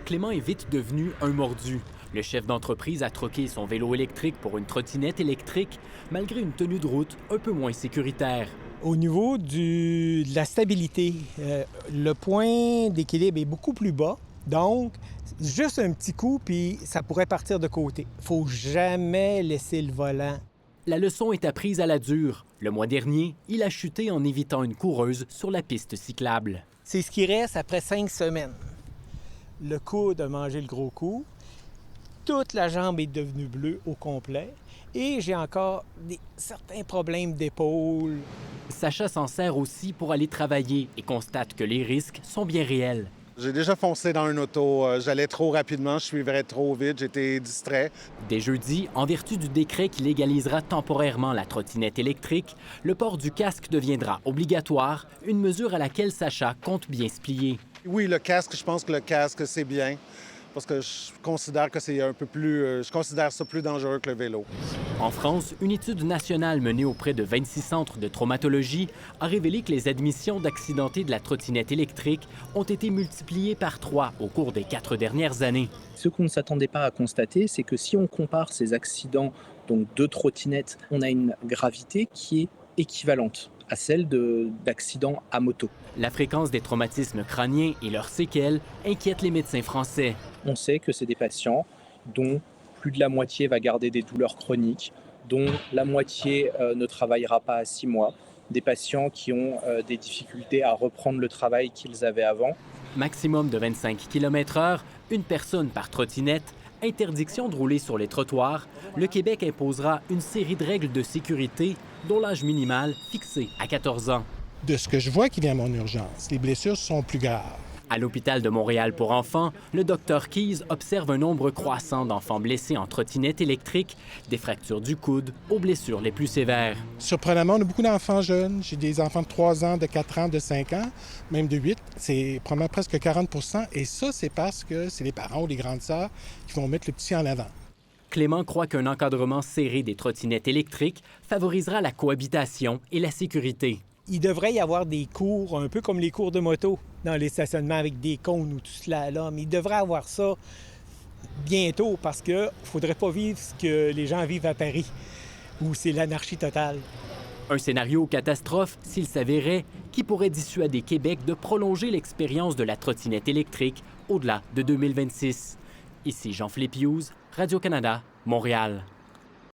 Clément est vite devenu un mordu. Le chef d'entreprise a troqué son vélo électrique pour une trottinette électrique, malgré une tenue de route un peu moins sécuritaire. Au niveau de la stabilité, le point d'équilibre est beaucoup plus bas. Donc, juste un petit coup, puis ça pourrait partir de côté. Il ne faut jamais laisser le volant. La leçon est apprise à la dure. Le mois dernier, il a chuté en évitant une coureuse sur la piste cyclable. C'est ce qui reste après 5 semaines. Le coude a mangé le gros coup. Toute la jambe est devenue bleue au complet. Et j'ai encore certains problèmes d'épaule. Sacha s'en sert aussi pour aller travailler et constate que les risques sont bien réels. J'ai déjà foncé dans un auto. J'allais trop rapidement, je suivrais trop vite, j'étais distrait. Dès jeudi, en vertu du décret qui légalisera temporairement la trottinette électrique, le port du casque deviendra obligatoire, une mesure à laquelle Sacha compte bien se plier. Oui, le casque, je pense que le casque, c'est bien. Parce que je considère que c'est un peu plus... je considère ça plus dangereux que le vélo. En France, une étude nationale menée auprès de 26 centres de traumatologie a révélé que les admissions d'accidentés de la trottinette électrique ont été multipliées par 3 au cours des 4 dernières années. Ce qu'on ne s'attendait pas à constater, c'est que si on compare ces accidents donc de trottinettes, on a une gravité qui est équivalente à celle d'accidents à moto. La fréquence des traumatismes crâniens et leurs séquelles inquiètent les médecins français. On sait que c'est des patients dont plus de la moitié va garder des douleurs chroniques, dont la moitié ne travaillera pas à 6 mois, des patients qui ont des difficultés à reprendre le travail qu'ils avaient avant. Maximum de 25 km/h, une personne par trottinette, interdiction de rouler sur les trottoirs, le Québec imposera une série de règles de sécurité, dont l'âge minimal fixé à 14 ans. De ce que je vois qui vient à mon urgence, les blessures sont plus graves. À l'hôpital de Montréal pour enfants, le Dr Keyes observe un nombre croissant d'enfants blessés en trottinette électrique, des fractures du coude aux blessures les plus sévères. Surprenamment, on a beaucoup d'enfants jeunes. J'ai des enfants de 3 ans, de 4 ans, de 5 ans, même de 8. C'est probablement presque 40 %. Et ça, c'est parce que c'est les parents ou les grandes sœurs qui vont mettre le petit en avant. Clément croit qu'un encadrement serré des trottinettes électriques favorisera la cohabitation et la sécurité. Il devrait y avoir des cours, un peu comme les cours de moto, dans les stationnements avec des cônes ou tout cela là. Mais il devrait avoir ça bientôt parce qu'il ne faudrait pas vivre ce que les gens vivent à Paris, où c'est l'anarchie totale. Un scénario catastrophe, s'il s'avérait, qui pourrait dissuader Québec de prolonger l'expérience de la trottinette électrique au-delà de 2026. Ici Jean-Philippe Hughes, Radio-Canada, Montréal.